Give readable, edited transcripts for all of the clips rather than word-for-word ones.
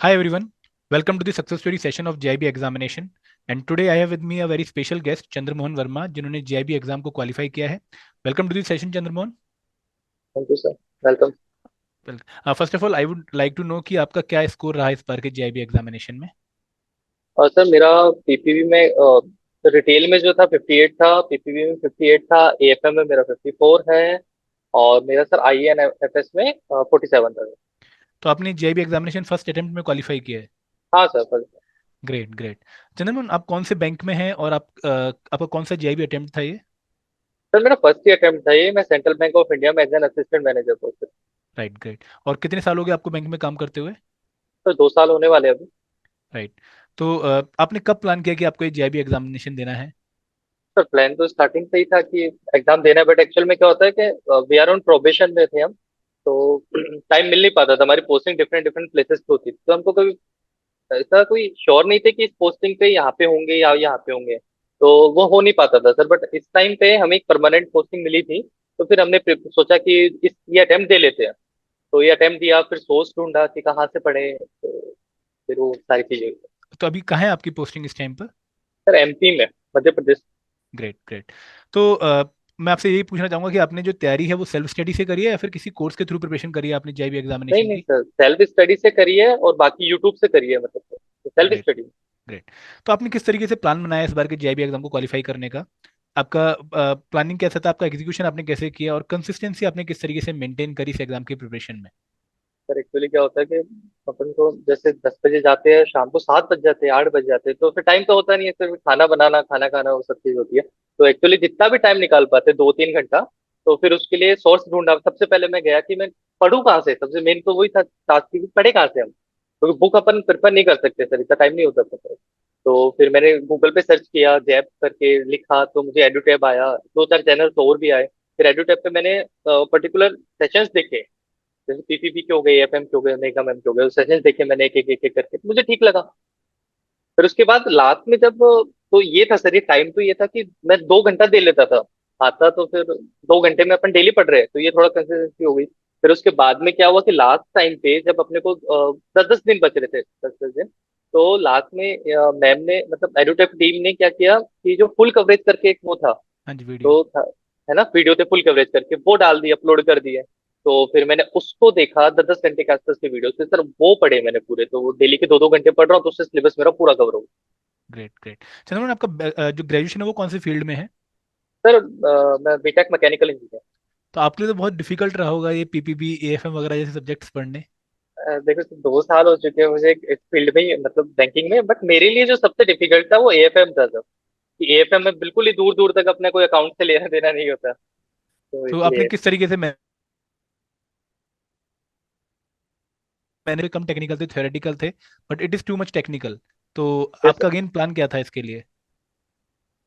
Hi everyone, welcome to the success story session of JIB examination. And today I have with me a very special guest, Chandramohan Verma, जिन्होंने JIB exam को qualify किया है. Welcome to the session Chandramohan. Thank you sir. Welcome. First of all I would like to know कि आपका क्या score रहा इस बार के JIB एग्जामिनेशन में. और सर मेरा पीपीवी में रिटेल में जो था 58 था, पीपीवी में 58 था, एएफएम में मेरा 54 है और मेरा सर आईएनएफएस में 47 था। तो आपने JIB एग्जामिनेशन फर्स्ट अटेम्प्ट में क्वालिफाई किया है. हाँ sir sir. Great great. Chandramohan, आप कौन से बैंक में हैं और आपका कौन सा JIB अटेम्प्ट था ये. सर मेरा फर्स्ट ही अटेम्प्ट था ये। मैं सेंट्रल बैंक ऑफ इंडिया में एज एन असिस्टेंट मैनेजर था। Right great. और कितने साल हो गए आपको बैंक में काम करते हुए. तो 2 साल होने वाले हैं अभी। राइट. तो आपने कब प्लान किया कि आपको ये JIB एग्जामिनेशन देना है. सर प्लान तो स्टार्टिंग से ही था कि एग्जाम देना है, बट एक्चुअल में क्या होता है कि वी आर ऑन प्रोबेशन में थे हम। तो टाइम मिल नहीं पाता था, हमारी पोस्टिंग डिफरेंट डिफरेंट प्लेसेस पे होती थी, तो हमको कभी ऐसा कोई श्योर नहीं थे कि इस पोस्टिंग पे यहाँ पे होंगे या यहाँ पे होंगे। तो वो हो नहीं पाता था सर, बट इस टाइम पे हमें एक परमानेंट पोस्टिंग मिली थी। तो फिर हमने सोचा कि ये अटेम्प्ट दे लेते हैं। तो ये अटेम्प्ट दिया, फिर सोर्स ढूंढा कि कहाँ से पढ़े, तो फिर वो सारी चीजें। तो अभी कहाँ है आपकी पोस्टिंग इस टाइम पर. सर एमपी में, मध्य प्रदेश। Great great. तो मैं आपसे यही पूछना चाहूंगा कि आपने जो तैयारी है वो सेल्फ स्टडी से करी है या फिर किसी कोर्स के थ्रू प्रिपरेशन करी है आपने JIB नहीं एग्जामिनेशन नहीं की. सर, सेल्फ स्टडी से करी है और बाकी यूट्यूब से करी है, मतलब तो सेल्फ ग्रेट स्टडी। ग्रेट. तो आपने किस तरीके से प्लान बनाया इस बार के JIB एग्जाम को क्वालिफाई करने का. आपका प्लानिंग कैसा था, आपका एग्जीक्यूशन आपने कैसे किया और कंसिस्टेंसी आपने किस तरीके से मेंटेन करी इस एग्जाम की प्रिपरेशन में. सर एक्चुअली क्या होता है कि अपन को जैसे 10 बजे जाते हैं, शाम को 7 बज जाते हैं, 8 बज जाते हैं, तो फिर टाइम तो होता नहीं है, सिर्फ खाना बनाना, खाना खाना, वो सब चीज होती है। तो एक्चुअली जितना भी टाइम निकाल पाते 2-3 घंटा, तो फिर उसके लिए सोर्स ढूंढा। सबसे पहले मैं गया कि मैं पढ़ूं कहाँ से। सबसे मेन तो वही था टास्क की, पढ़े कहाँ से हम, क्योंकि बुक अपन प्रिफर नहीं कर सकते सर, इतना टाइम नहीं होता था सर। तो फिर मैंने गूगल पे सर्च किया, जैप करके लिखा, तो मुझे एडुटैब आया, 2-4 चैनल्स और भी आए। फिर एडुटैब पे मैंने पर्टिकुलर सेशंस देखे, जैसे पीपीपी के हो गए, एफएम के हो गए, मेगा मैम के हो गए, सेशन देखे मैंने एक एक करके, तो मुझे ठीक लगा। फिर उसके बाद लास्ट में जब, तो ये था सर, ये टाइम तो ये था कि मैं 2 घंटा दे लेता था आता, तो फिर 2 घंटे में अपन डेली पढ़ रहे हैं, तो ये थोड़ा कंसिस्टेंसी हो गई। फिर उसके बाद में क्या हुआ कि लास्ट टाइम पे जब अपने को 10-10 दिन बच रहे थे, 10-10 दिन, तो लास्ट में मैम ने, मतलब एडुटेक टीम ने क्या किया कि जो फुल कवरेज करके एक वो था, हाँ जी, वीडियो. तो था, है ना, वीडियो थे फुल कवरेज करके, वो डाल दिए, अपलोड कर दिए। तो फिर मैंने उसको देखा, 10-10 घंटे के आसपास के वीडियो थे सर, वो पढ़े मैंने पूरे, तो वो डेली के 2-2 घंटे पढ़ रहा हूँ, तो उससे सिलेबस मेरा पूरा कवर हो गया। Great great. चंद्रमोहन, आपका जो ग्रेजुएशन है वो कौन से फील्ड में है. सर मैं बीटेक मैकेनिकल इंजीनियर। तो आपके लिए तो बहुत डिफिकल्ट रहा होगा ये PPB AFM वगैरह जैसे सब्जेक्ट्स पढ़ने. देखो सर, 2 साल हो चुके हैं मुझे इस फील्ड में ही, मतलब बैंकिंग में, बट मेरे लिए जो सबसे डिफिकल्ट था वो एएफएम था सर। कि एएफएम में बिल्कुल ही दूर दूर तक अपने कोई अकाउंट से लेना देना नहीं होता, तो तो आपने इसलिए। किस तरीके से मैंने कम टेक्निकल थे, थ्योरेटिकल थे, but it is too much technical. तो आपका अगेन प्लान क्या था इसके लिए.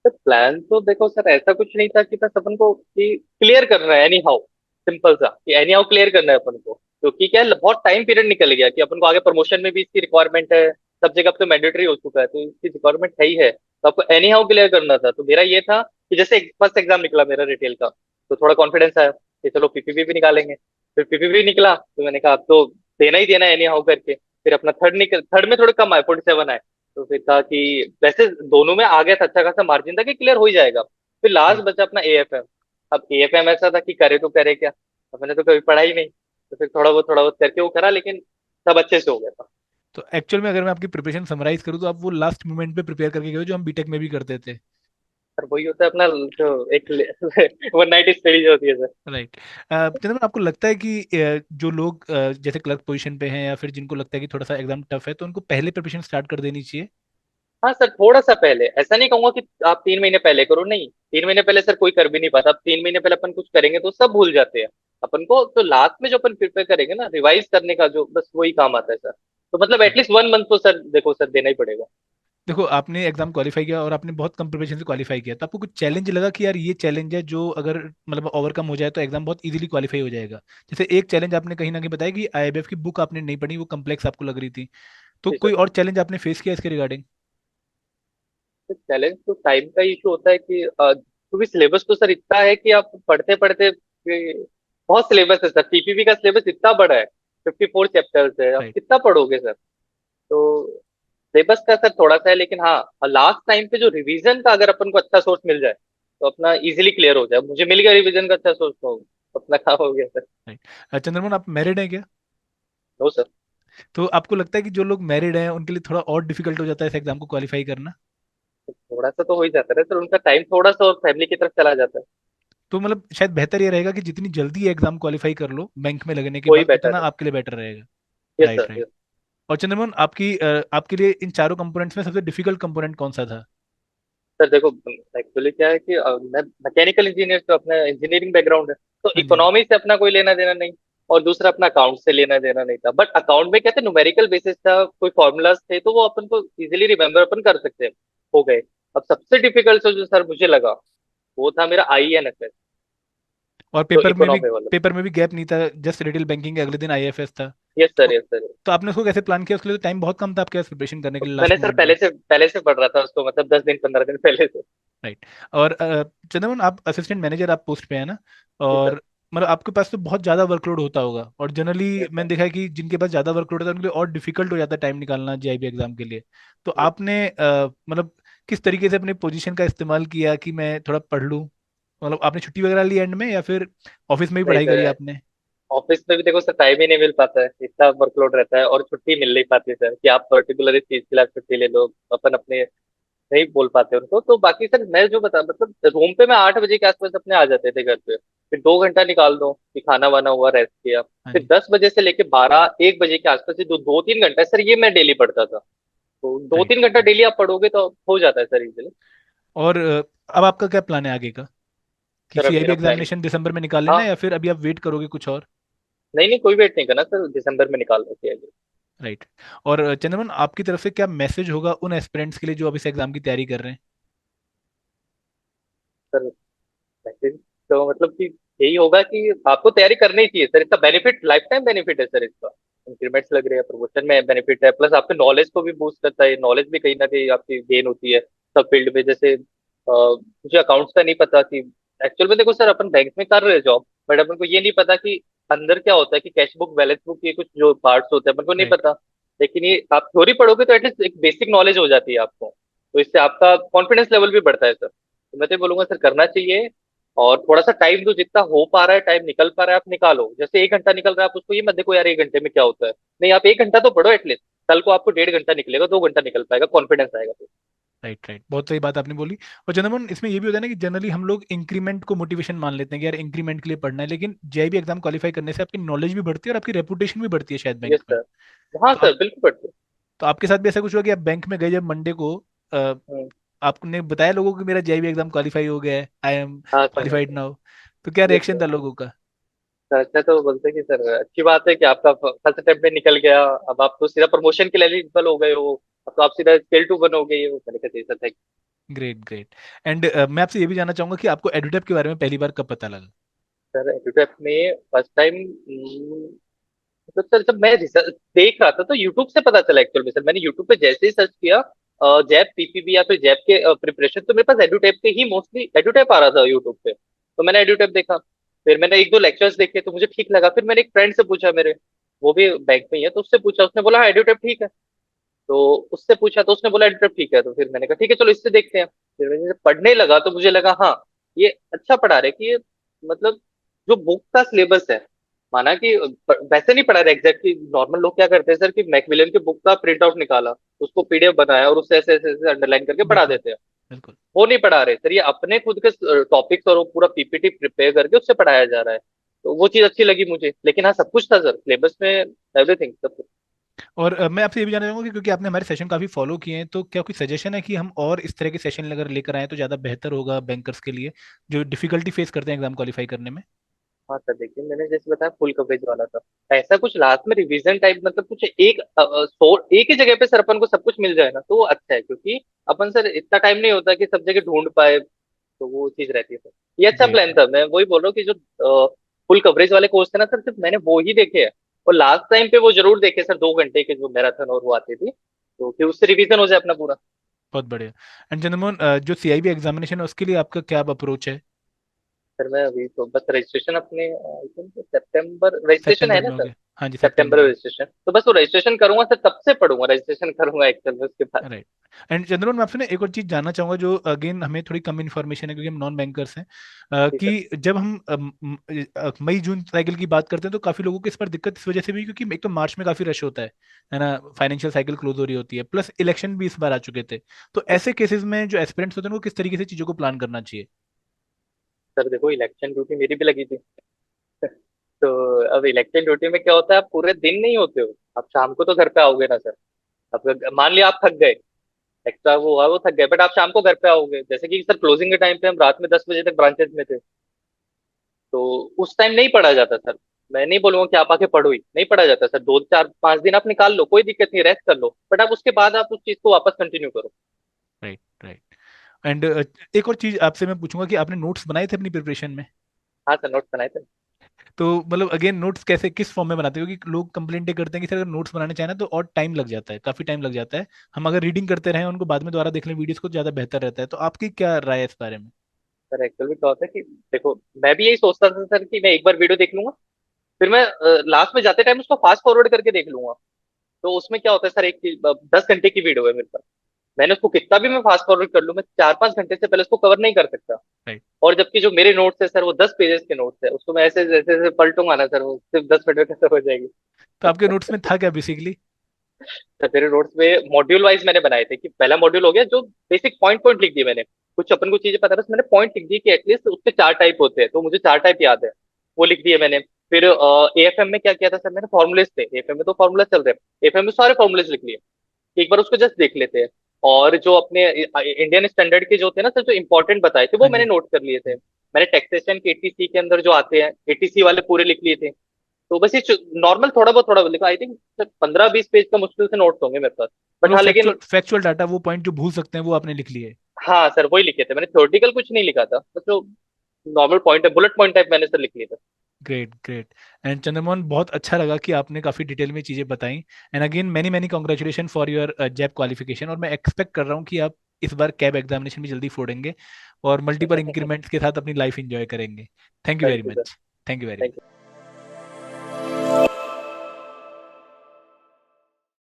सर प्लान तो देखो सर, ऐसा कुछ नहीं था कि बस अपन को कि क्लियर करना है एनी हाउ, सिंपल सा कि एनी हाउ क्लियर करना है अपन को। क्योंकि क्या है, बहुत टाइम पीरियड निकल गया कि अपन को आगे प्रमोशन में भी इसकी रिक्वायरमेंट है, सब जगह अब तो मैंडेटरी हो चुका है, तो इसकी रिक्वायरमेंट है ही है, तो आपको एनी हाउ क्लियर करना था। तो मेरा ये था कि जैसे फर्स्ट एग्जाम निकला मेरा रिटेल का, तो थोड़ा कॉन्फिडेंस आया कि चलो पीपीपी भी निकालेंगे। फिर पीपीपी निकला, तो मैंने कहा अब तो देना ही देना है एनी हाउ करके। फिर अपना थर्ड में थोड़े कम आए, 47 आए। तो फिर था कि वैसे दोनों में आ गया था, अच्छा खासा मार्जिन था कि क्लियर हो ही जाएगा। फिर लास्ट राइट. बचा अपना एएफएम। अब एएफएम ऐसा था कि करे तो करे क्या, अब मैंने तो कभी पढ़ा ही नहीं, तो फिर थोड़ा बहुत करके वो करा, लेकिन सब अच्छे से हो गया था। तो एक्चुअल में अगर मैं आपकी प्रिपरेशन समराइज करूँ तो आप वो लास्ट मोमेंट पे प्रिपेयर करके गए हो जो हम बीटेक में भी करते थे. सर वही होता है अपना जो एक 1 नाइट स्टडी जो होती है सर। राइट. चंद्रमन, आपको लगता है कि जो लोग जैसे क्लर्क पोजीशन पे हैं या फिर जिनको लगता है कि थोड़ा सा एग्जाम टफ है तो उनको पहले प्रिपरेशन स्टार्ट कर देनी चाहिए. हाँ सर, थोड़ा सा पहले, ऐसा नहीं कहूंगा कि आप 3 महीने पहले करो, नहीं, 3 महीने पहले सर कोई कर भी नहीं पाता। अब 3 महीने पहले अपन कुछ करेंगे तो सब भूल जाते हैं अपन को, तो लास्ट में जो अपन प्रिपेयर करेंगे ना, रिवाइज करने का जो, बस वही काम आता है सर। तो मतलब एटलीस्ट 1 मंथ तो सर देखो सर देना ही पड़ेगा। देखो, आपने एग्जाम क्वालिफाई किया और आपने बहुत कम प्रिपरेशन से क्वालिफाई किया, तो आपको कुछ चैलेंज लगा कि यार ये चैलेंज है जो अगर मतलब ओवरकम हो जाए तो एग्जाम बहुत इजीली क्वालिफाई हो जाएगा. जैसे एक चैलेंज आपने कहीं ना कहीं बताया कि IIBF की बुक आपने नहीं पढ़ी, वो कम्प्लेक्स आपको लग रही थी. तो जी कोई सर। और चैलेंज आपने फेस किया इसके रिगार्डिंग. चैलेंज तो टाइम का इशू होता है कि क्योंकि सिलेबस तो सर इतना है कि आप पढ़ते पढ़ते बहुत सिलेबस है सर, पीपीपी का सिलेबस इतना बड़ा है, 54 चैप्टर्स है, आप राइट. कितना पढ़ोगे सर। तो सिलेबस का सर थोड़ा सा है, लेकिन हाँ लास्ट टाइम पे जो रिवीजन का अगर अपन को अच्छा सोर्स मिल जाए तो अपना इजीली क्लियर हो जाए। मुझे मिल गया रिवीजन का अच्छा सोर्स, तो अपना काम हो गया सर। राइट। चंद्रमोहन, आप मैरिड हैं क्या? No sir. तो आपको लगता है कि जो लोग मैरिड हैं उनके लिए थोड़ा और डिफिकल्ट हो जाता है इस एग्जाम को क्वालिफाई करना? थोड़ा सा तो हो ही जाता है सर, उनका टाइम थोड़ा सा और फैमिली की तरफ चला जाता है। तो मतलब शायद बेहतर ये रहेगा कि जितनी जल्दी एग्जाम क्वालिफाई कर लो बैंक में लगने के वही बाद, बेटर उतना है। आपके लिए बेटर रहेगा। Yes right, sir right. Yes. और चंद्रमोहन, आपके लिए इन चारों कंपोनेंट्स में सबसे डिफिकल्ट कंपोनेंट कौन सा था? सर देखो, एक्चुअली क्या है कि मैं मैकेनिकल इंजीनियर, तो अपना इंजीनियरिंग बैकग्राउंड है, तो हाँ जी, हाँ जी। इकोनॉमी से अपना कोई लेना देना नहीं। और दूसरा अपना अकाउंट से लेना देना नहीं था, बट अकाउंट में क्या थे, न्यूमेरिकल बेसिस था, कोई फॉर्मूलाज थे, तो वो अपन को इजीली रिमेम्बर अपन कर सकते हैं, हो गए। अब सबसे डिफिकल्ट जो सर मुझे लगा वो था मेरा INFS, और तो पेपर में भी इकोनॉमी वाला। पेपर में भी गैप नहीं था, जस्ट रिटेल बैंकिंग के अगले दिन आईएफएस था। यस सर तो यस सर। तो आपने उसको कैसे प्लान किया? उसके लिए तो टाइम बहुत कम था आपके पास प्रिपरेशन करने के लिए मैंने लास्ट सर मोमेंट में। पहले से पढ़ रहा था उसको, मतलब 10 दिन 15 दिन पहले से। राइट। और चंद्रमोहन, आप असिस्टेंट मैनेजर आप पोस्ट पे है ना? जी सर। और मतलब आपके पास तो बहुत ज़्यादा वर्कलोड होता होगा, और जनरली यस मैंने सर। देखा है कि जिनके पास ज़्यादा वर्कलोड होता है उनके लिए और डिफिकल्ट हो जाता है टाइम निकालना जेआईबी एग्जाम के लिए। तो यस। आपने मतलब किस तरीके से अपनी पोजीशन का इस्तेमाल किया कि मैं थोड़ा पढ़ लूँ? मतलब आपने छुट्टी वगैरह ली एंड में, या फिर ऑफिस में भी नहीं पढ़ाई करी सर, आपने? ऑफिस में भी देखो सर टाइम ही नहीं मिल पाता है, इतना वर्कलोड रहता है, और छुट्टी मिल नहीं पाती सर कि आप पर्टिकुलर इस चीज के लिए आप छुट्टी ले लो। अपन अपने नहीं बोल पाते उनको। तो बाकी सर मैं जो बता, मतलब रूम पे मैं 8 बजे के आसपास अपने आ जाते थे घर पे, फिर 2 घंटा निकाल दो कि खाना वाना हुआ, रेस्ट किया, हाँ फिर जी। 10 बजे से लेके 12 1 बजे के आसपास से 2 3 घंटा सर ये मैं डेली पढ़ता था। तो दो राइट। तीन घंटा डेली आप पढ़ोगे तो हो जाता है सर इजीली। और अब आपका क्या प्लान है आगे का? कि सर अब सीआईबी मेरा प्लान, एग्जामिनेशन दिसंबर में निकाल लेना हाँ, है, या फिर अभी आप वेट करोगे कुछ और? नहीं नहीं कोई वेट नहीं करना सर, दिसंबर में निकाल रखी है। राइट। और चंद्रमन, आपकी तरफ से क्या मैसेज होगा उन एस्पिरेंट्स के लिए जो अब इस एग्जाम की तैयारी कर रहे हैं? सर वैसे तो मतलब कि यही होगा कि आपको तैयारी करनी ही चाहिए सर, इसका बेनिफिट लाइफ टाइम बेनिफिट है सर इसका। इंक्रीमेंट्स लग रहे हैं, प्रमोशन में बेनिफिट है, प्लस आपके नॉलेज को भी बूस्ट करता है, नॉलेज भी कहीं ना कहीं आपकी गेन होती है सब फील्ड में। जैसे मुझे अकाउंट्स का नहीं पता कि एक्चुअल में देखो सर अपन बैंक में कर रहे हैं जॉब, बट अपन को ये नहीं पता कि अंदर क्या होता है, कि कैश बुक बैलेंस बुक ये कुछ जो पार्ट्स होते हैं अपन को नहीं राइट। पता। लेकिन ये आप थ्योरी पढ़ोगे तो एटलीस्ट एक बेसिक नॉलेज हो जाती है आपको, तो इससे आपका कॉन्फिडेंस लेवल भी बढ़ता है सर। तो मैं तो बोलूंगा सर करना चाहिए। और थोड़ा सा टाइम दो, जितना हो पा रहा है टाइम निकल पा रहा है आप निकालो। जैसे 1 घंटा निकल रहा है, आप उसको ये मत देखो यार 1 घंटे में क्या होता है, नहीं आप 1 घंटा तो पढ़ो एटलीस्ट। कल को आपको 1.5 घंटा निकलेगा, 2 घंटा निकल पाएगा, कॉन्फिडेंस आएगा फिर। राइट, राइट, बहुत सही बात आपने बोली। और चंद्रमन, इसमें ये भी होता है ना कि जनरली हम लोग इंक्रीमेंट को मोटिवेशन मान लेते हैं कि यार इंक्रीमेंट के लिए पढ़ना है, लेकिन जेआईबी एग्जाम क्वालिफाई करने से आपकी नॉलेज भी बढ़ती है और आपकी रेपुटेशन भी बढ़ती है शायद बैंक यस में। सर। हाँ तो सर बिल्कुल पढ़ते। तो आपके साथ भी ऐसा कुछ हुआ कि आप बैंक में गए जब मंडे को, अ, हम्म। आपने बताया लोगों को कि मेरा जेआईबी एग्जाम क्वालिफाई हो गया है, आई एम हाँ सर। Qualified now? तो क्या यस रिएक्शन सर। था लोगों का? सर अच्छा तो बोलते कि सर अच्छी बात है कि आपका फर्स्ट अटेम्प्ट में निकल गया, अब आप तो सीधा प्रमोशन के लिए एलिजिबल हो गए हो, अब तो आप सीधा स्केल 2 बनोगे, ये वो मैंने कहा sir thank. Great, great. And मैं आपसे ये भी जानना चाहूंगा कि आपको एडुटेप के बारे में पहली बार कब पता लगा? सर एडुटेक में फर्स्ट टाइम, तो सर जब मैं रिसर्च देख रहा था तो यूट्यूब से पता चला एक्चुअल में। सर मैंने यूट्यूब पे जैसे ही सर्च किया जैप पीपीबी या फिर जैप के प्रिपरेशन, तो मेरे पास एडुटेप के ही मोस्टली एडुटेप आ रहा था यूट्यूब पे। तो मैंने एडुटेप देखा, फिर मैंने एक दो लेक्चर्स देखे तो मुझे ठीक लगा, फिर मैंने एक फ्रेंड से पूछा मेरे, वो भी बैंक में ही है, तो उससे पूछा, उसने बोला हाँ एडुटेप ठीक है। तो उससे पूछा तो उसने बोला एडुटेप ठीक है, तो फिर मैंने कहा ठीक है चलो इससे देखते हैं। फिर मैंने जब पढ़ने लगा तो मुझे लगा हाँ ये अच्छा पढ़ा रहे, कि ये मतलब जो बुक का सिलेबस है, माना कि वैसे नहीं पढ़ा रहे एग्जैक्टली। नॉर्मल लोग क्या करते हैं सर कि मैकमिलन के बुक का प्रिंट आउट निकाला, उसको पीडीएफ बनाया और उससे ऐसे ऐसे ऐसे अंडरलाइन करके पढ़ा बिल्कुल, देते हैं। बिल्कुल। वो नहीं पढ़ा रहे सर, ये अपने खुद के टॉपिक्स और वो पूरा पीपीटी प्रिपेयर करके उससे पढ़ाया जा रहा है। तो वो चीज अच्छी लगी मुझे, लेकिन हाँ सब कुछ था सर सिलेबस में, एवरीथिंग सब कुछ। और मैं आपसे ये भी जानना चाहूंगा कि क्योंकि आपने हमारे सेशन काफी फॉलो किए हैं, तो क्या कोई सजेशन है कि हम और इस तरह के सेशन अगर लेकर आए तो ज्यादा बेहतर होगा बैंकर्स के लिए, जो डिफिकल्टी फेस करते हैं एग्जाम क्वालिफाई करने में? हाँ सर देखिए, मैंने जैसे बताया फुल कवरेज वाला था, ऐसा कुछ लास्ट में रिवीजन टाइप, मतलब कुछ एक ही जगह पे सर अपन को सब कुछ मिल जाए ना तो वो अच्छा है, क्योंकि अपन सर इतना टाइम नहीं होता कि सब जगह ढूंढ पाए, तो वो चीज रहती है सर। ये अच्छा ग्रेट। प्लान था, मैं वही बोल रहा हूँ कि जो फुल कवरेज वाले कोर्स थे ना सर, सिर्फ मैंने वो ही देखे हैं। और लास्ट टाइम पे वो जरूर देखे सर, 2 घंटे के जो मैराथन और वो आती थी, तो फिर उससे रिवीजन हो जाए अपना पूरा। बहुत बढ़िया। एंड चंद्रमोहन, जो सीआईबी एग्जामिनेशन है उसके लिए आपका क्या अप्रोच है? सर मैं अभी तो बस रजिस्ट्रेशन अपने सितंबर रजिस्ट्रेशन है सितंबर ना में हो सर। गया? हाँ जी, सितंबर सितंबर में में। रजिस्ट्रेशन, तो बस वो रजिस्ट्रेशन करूंगा सर, तब से पढ़ूंगा, रजिस्ट्रेशन करूंगा एक्सेल में उसके बाद। राइट। एंड चंद्रमोहन, मैं आपसे ना एक और चीज जानना चाहूंगा जो अगेन हमें थोड़ी कम इन्फॉर्मेशन है क्योंकि हम नॉन बैंकर्स हैं, जी सर। कि जब हम मई जून साइकिल की बात करते हैं तो काफी लोगों को इस पर दिक्कत इस वजह से भी, क्योंकि एक तो मार्च में काफी रश होता है ना, फाइनेंशियल साइकिल क्लोज हो रही होती है, प्लस इलेक्शन भी इस बार आ चुके थे। तो ऐसे केसेस में जो एस्पिरेंट्स होते हैं उनको किस तरीके से चीजों को प्लान करना चाहिए? सर देखो, इलेक्शन ड्यूटी मेरी भी लगी थी। तो अब इलेक्शन ड्यूटी में क्या होता है, आप पूरे दिन नहीं होते हो, आप शाम को तो घर पे आओगे ना सर। अब मान लिया आप थक गए, एक्स्ट्रा वो हुआ, वो थक गए, बट आप शाम को घर पे आओगे, जैसे कि सर क्लोजिंग के टाइम पे हम रात में 10 बजे तक ब्रांचेस में थे, तो उस टाइम नहीं पढ़ा जाता सर। मैं नहीं बोलूंगा कि आप आके पढ़ो ही, नहीं पढ़ा जाता सर, 2 4 5 दिन आप निकाल लो, कोई दिक्कत नहीं, रेस्ट कर लो, बट आप उसके बाद आप उस चीज को वापस कंटिन्यू करो। Right, right. एंड एक और चीज आपसे मैं पूछूंगा कि आपने नोट्स बनाए थे अपनी प्रिपरेशन में? हाँ सर, नोट्स बनाए थे। तो मतलब अगेन नोट्स कैसे, किस फॉर्म में बनाते हो? क्योंकि लोग कंप्लेंट ये करते हैं कि सर अगर नोट्स बनाने चाहें ना तो और टाइम लग जाता है, काफी टाइम लग जाता है। हम अगर रीडिंग करते रहें उनको बाद में दोबारा देख लें वीडियोस को, ज्यादा बेहतर रहता है। तो आपकी क्या राय है इस बारे में? सर एक्चुअली क्या होता है कि देखो, मैं भी यही सोचता था सर कि मैं एक बार वीडियो देख लूंगा, फिर मैं लास्ट में जाते टाइम उसको फास्ट फॉरवर्ड करके देख लूंगा। तो उसमें क्या होता है सर, 10 घंटे की वीडियो है मेरे पास, मैंने उसको कितना भी मैं फास्ट फॉरवर्ड कर लूं, मैं 4 5 घंटे से पहले उसको कवर नहीं कर सकता। राइट। और जबकि जो मेरे नोट्स है सर, वो 10 पेजेस के नोट्स है, उसको मैं ऐसे जैसे जैसे पलटूंगा ना सर, वो सिर्फ 10 मिनट में खत्म हो जाएगी। तो आपके नोट्स में था क्या बेसिकली? तो मेरे नोट्स में मॉड्यूल वाइज मैंने बनाए थे, कि पहला मॉड्यूल हो गया जो बेसिक पॉइंट पॉइंट लिख दिए मैंने, कुछ अपन को चीजें पता है, बस मैंने पॉइंट लिख दिए कि एटलीस्ट उसके 4 टाइप होते हैं, तो मुझे 4 टाइप याद है, वो लिख दिए मैंने। फिर एएफएम में क्या किया था सर, मैंने फॉर्मुलेस थे, एएफएम में तो फॉर्मूला चल रहे हैं, एएफएम में सारे फॉर्मुलेस लिख लिए, कि एक बार उसको जस्ट देख लेते हैं। और जो अपने इंडियन स्टैंडर्ड के जो थे ना सर, जो इंपॉर्टेंट बताए थे, वो हाँ मैंने जी। नोट कर लिए थे। मैंने टैक्सेशन के एटीसी के अंदर जो आते हैं, एटीसी वाले पूरे लिख लिए थे। तो बस ये नॉर्मल थोड़ा बहुत लिखा, आई थिंक 15 20 पेज का मुश्किल से नोट्स होंगे मेरे पास। बट मतलब हाँ फैक्चुअल लेकिन, फैक्चुअल डाटा, वो पॉइंट जो भूल सकते हैं वो आपने लिख लिए? हाँ सर वही लिखे थे मैंने, थ्योरेटिकल कुछ नहीं लिखा था, बस जो नॉर्मल पॉइंट है, बुलेट पॉइंट टाइप मैंने सर लिख लिए थे। Great, great. एंड चंद्रमोहन, बहुत अच्छा लगा कि आपने काफी डिटेल में चीजें बताई। And again many many congratulation for your JAIIB qualification, और मैं एक्सपेक्ट कर रहा हूँ कि आप इस बार कैब एग्जामिनेशन भी जल्दी फोड़ेंगे और मल्टीपल इंक्रीमेंट्स के साथ अपनी लाइफ एंजॉय करेंगे। Thank you very thank you sir. Much. Thank you very thank much. You.